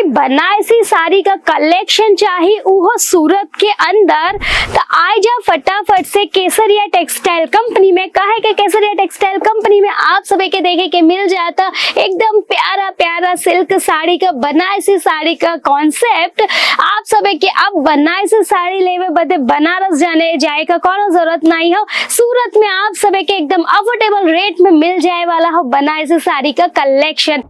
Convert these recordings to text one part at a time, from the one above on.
भाई बनारसी साड़ी का कलेक्शन चाहिए उहो सूरत के अंदर तो आ जा फटाफट से केसरिया टेक्सटाइल कंपनी में। कहे के केसरिया टेक्सटाइल कंपनी में आप सभी के देखे के मिल जाता एकदम प्यारा प्यारा सिल्क साड़ी का बनारसी साड़ी का कॉन्सेप्ट। आप सभी के अब बनारसी साड़ी लेवे बदे बनारस जाने जाए का कोनो जरूरत नहीं हो। सूरत में आप सभी के एकदम अफोर्डेबल रेट में मिल जाए वाला हो बनारसी साड़ी का कलेक्शन।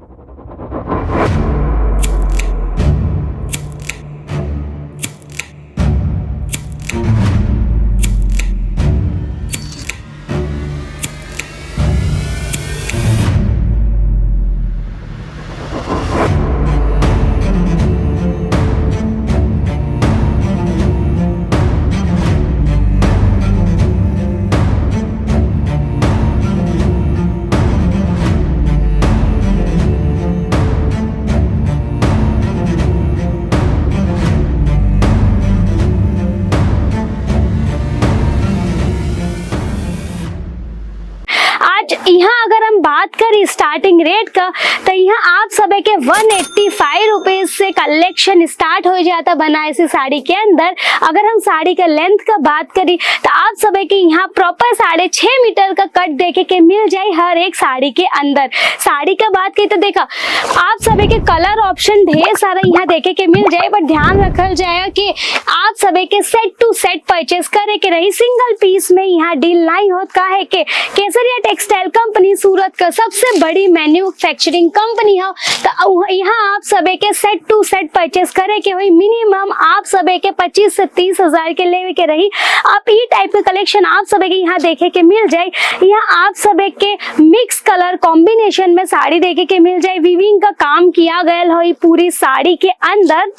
यहाँ अगर हम बात करें स्टार्टिंग रेट का तो यहाँ आप सभी के 185 रुपीज से कलेक्शन स्टार्ट हो जाता बनारसी साड़ी के अंदर। अगर हम साड़ी का लेंथ का बात करें तो आप सभी के यहाँ प्रॉपर 6.5 मीटर का कट देखे के मिल जाए हर एक साड़ी के अंदर। साड़ी का बात करें तो देखा आप सभी के कलर ऑप्शन ढेर सारा यहाँ देखे के मिल जाए, पर ध्यान रखल जाए कि आप सभी के सेट टू सेट परचेस करे के रही, सिंगल पीस में यहाँ डील नहीं होता। काहे के केसरिया टेक्सटाइल कंपनी सूरत का सबसे बड़ी मैन्युफैक्चरिंग कंपनी है, तो यहाँ आप सभी के सेट टू सेट परचेस करे के हुई मिनिमम आप सभी के 25 से 30 हजार के लेवे के रही। आप ये टाइप के कलेक्शन आप सभी के यहाँ देखे के मिल जाए। यहाँ आप सभी के मिक्स कलर कॉम्बिनेशन में साड़ी देखे के मिल जाए, वीविंग का काम किया गया हो पूरी साड़ी के अंदर।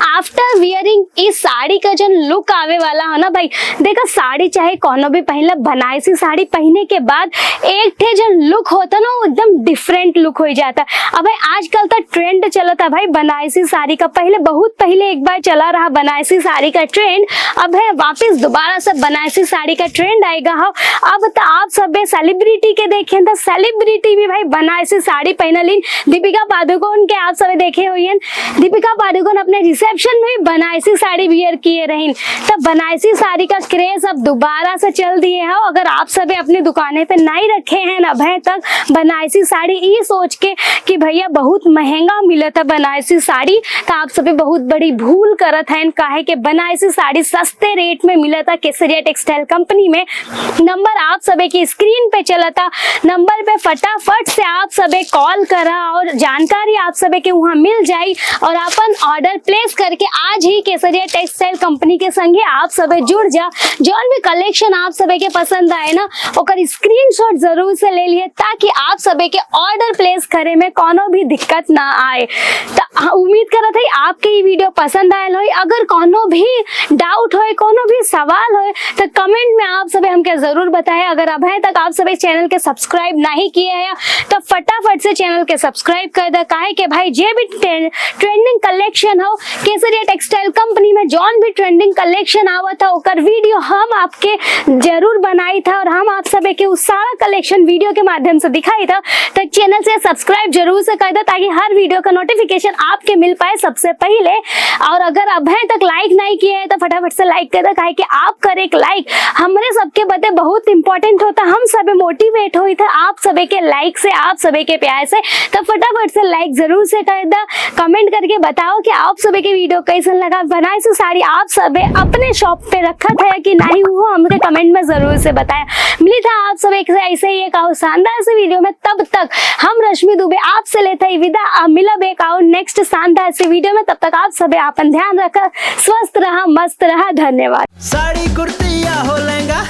आफ्टर वियरिंग इस साड़ी का जो लुक आवे वाला है ना भाई, देखा साड़ी चाहे कोनो भी पहले बनारसी साड़ी पहने के बाद एक थे जो लुक होता ना वो एकदम डिफरेंट लुक हो जाता। अब भाई आजकल तो ट्रेंड चला था भाई बनारसी साड़ी का, बहुत पहले एक बार चला रहा बनारसी साड़ी का ट्रेंड, अब है वापस दोबारा से बनारसी साड़ी का ट्रेंड आएगा। हो अब तो आप सब सेलिब्रिटी के देखें तो सेलिब्रिटी भी भाई बनारसी साड़ी पहनलिन। दीपिका पादुकोण के आप सब देखे हुए, दीपिका पादुकोण अपने रिसेप्शन में बनारसी साड़ी वियर किए रही, तब बनारसी साड़ी का क्रेज अब दोबारा से चल दिए है। अगर आप सब अपने दुकाने पे नहीं रखे हैं अभी तक बनारसी साड़ी ये सोच के कि भैया बहुत महंगा मिला था बनारसी साड़ी, तो आप सभी बहुत बड़ी भूल करत हैं। काहे के बनारसी साड़ी सस्ते रेट में मिला था केसरिया टेक्सटाइल कंपनी में। नंबर आप सभी की स्क्रीन पे चला था, नंबर पे फटाफट से आप सभी कॉल करा और जानकारी आप सभी के वहाँ मिल जाए और अपन ऑर्डर प्लेस करके आज ही केसरिया टेक्सटाइल कंपनी के संगे आप सभी जुड़ जा। जौन भी कलेक्शन आप सभी के पसंद आए ना ओकर स्क्रीनशॉट जरूर से ले लिए ताकि आप सभी के ऑर्डर प्लेस करे में कोनो भी दिक्कत ना आए। तो उम्मीद करत है आपके ये वीडियो पसंद आयल हो। अगर कोनो भी डाउट हो कोनो भी सवाल हो तो कमेंट में आप सभी हमके जरूर बताएं। अगर अभी तक आप सभी चैनल के सब्सक्राइब नहीं किए हैं तो फटाफट से चैनल के सब्सक्राइब कर दे। काहे के भाई जे भी ट्रेंडिंग कलेक्शन हो केसरिया टेक्सटाइल कंपनी में जौन भी ट्रेंडिंग कलेक्शन आवा था ओकर वीडियो हम आपके जरूर बनाई था और हम आप सभी के उस सारा कलेक्शन वीडियो के माध्यम से दिखाई था। तो चैनल से सब्सक्राइब जरूर से कर दो ताकि हर वीडियो का नोटिफिकेशन आपके मिल पाए सबसे पहले। और अगर अभी तक लाइक नहीं किए हैं तो फटाफट से लाइक कर दो, काहे कि आपका एक लाइक हमारे सबके बदे बहुत इंपॉर्टेंट होता। हम सब मोटिवेट हुई थे आप सभी के लाइक से, आप सभी के प्यार से। तो फटाफट से लाइक जरूर से कर दो, कमेंट करके बताओ कि आप सभी के वीडियो कैसा लगा। बनारसी साड़ी आप सभी अपने शॉप पे रखा था कि नहीं वो हमके कमेंट में जरूर से बताया। मिली था आप सभी से ऐसे ही एक शानदार से वीडियो में, तब तक हम रश्मि दुबे आपसे लेते ही विदा। मिलब एक और नेक्स्ट शानदार से वीडियो में, तब तक आप सभी अपन ध्यान रखा, स्वस्थ रहा, मस्त रहा। धन्यवाद। साड़ी कुर्ती या हो लहंगा